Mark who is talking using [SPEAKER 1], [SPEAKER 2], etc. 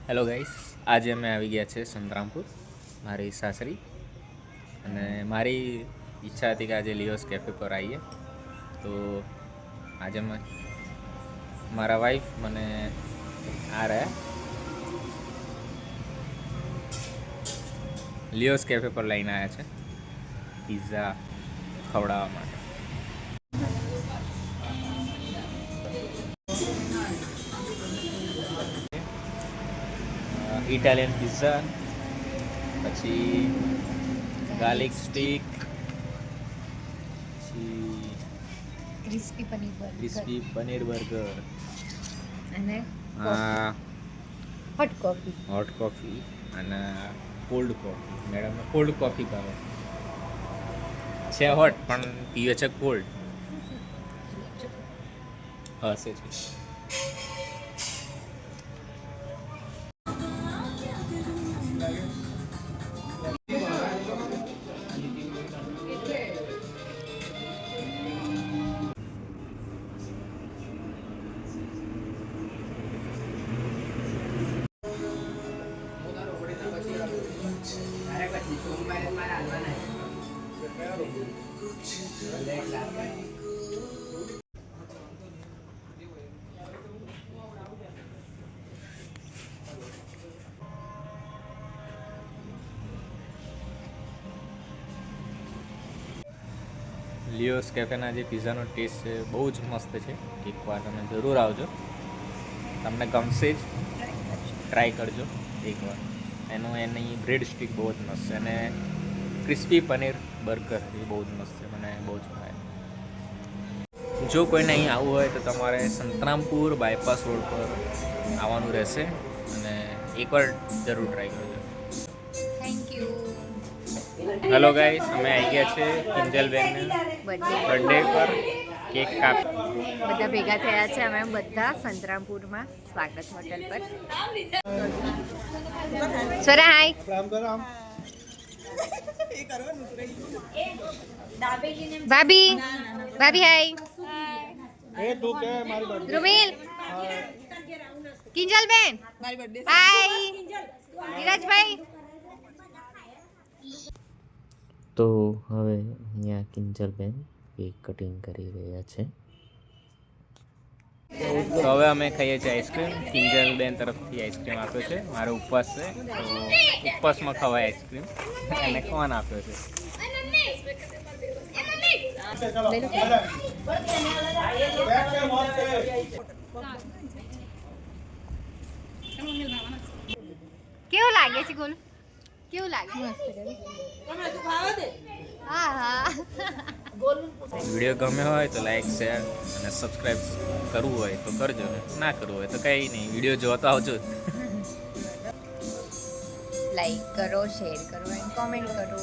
[SPEAKER 1] Hello guys, આજે અમે આવી ગયા છે સંતરામપુર મારી સાસરી. અને મારી ઈચ્છા હતી કે આજે લિયોસ કેફે પર આવીએ. તો આજે મારા વાઈફ મને આ રહ્યા લિયોસ કેફે પર લઈને આવ્યા છે પિઝા ખવડાવવા માટે. ઇટાલિયન પિઝા, પછી ગાર્લિક સ્ટીક, પછી ક્રિસ્પી પનીર બર્ગર
[SPEAKER 2] અને
[SPEAKER 1] હોટ કોફી અને કોલ્ડ કોફી. મેડમને કોલ્ડ કોફી ભાવે છે, હોટ પણ પીવે છે કોલ્ડ. હશે છે. લિયોસ કેફેના જે પિઝાનો ટેસ્ટ છે બહુ જ મસ્ત છે. એકવાર તમે જરૂર આવજો, તમને ગમશે જ. ટ્રાય કરજો એકવાર. એની બ્રેડ સ્ટીક બહુ જ મસ્ત છે અને ક્રિસ્પી પનીર બર્ગર એ બહુ જ મસ્ત છે, મને બહુ જ ભાવે. જો કોઈને અહીં આવવું હોય તો તમારે સંતરામપુર બાયપાસ રોડ પર આવવાનું રહેશે અને એકવાર જરૂર ટ્રાય કરજો.
[SPEAKER 2] Thank you.
[SPEAKER 1] હેલો ગાઈસ, અમે આવી ગયા છે કિંજલબેનના બર્થડે પર કેક કાપ.
[SPEAKER 2] બધા ભેગા થયા છે અમે બધા સંતરામપુરમાં સ્વાગત હોટલ પર. સ્વરા હાય. ભાભી હાય. ધ્રુમિલ, કિંજલબેન હાય. ધીરજભાઈ.
[SPEAKER 1] તો હવે અહીંયા કિંજલબેન કેક કટિંગ કરી રહ્યા છે. તો હવે અમે ખાઈએ છીએ આઈસ્ક્રીમ. કિંજલબેન તરફથી આઈસ્ક્રીમ આપ્યો છે. મારો ઉપવાસ છે તો ઉપવાસમાં ખવાય આઈસ્ક્રીમ, એને કોણ આપ્યો છે.
[SPEAKER 2] કેવું લાગે છે ગોલ? કેવું લાગે? હા હા.
[SPEAKER 1] વિડીયો ગમ્યો હોય તો લાઈક, શેર અને સબસ્ક્રાઈબ કરવું હોય તો કરજો, ના કરવું હોય તો કંઈ નહીં, વિડીયો જોતા આવજો.
[SPEAKER 2] લાઈક કરો, શેર કરો અને કોમેન્ટ કરો.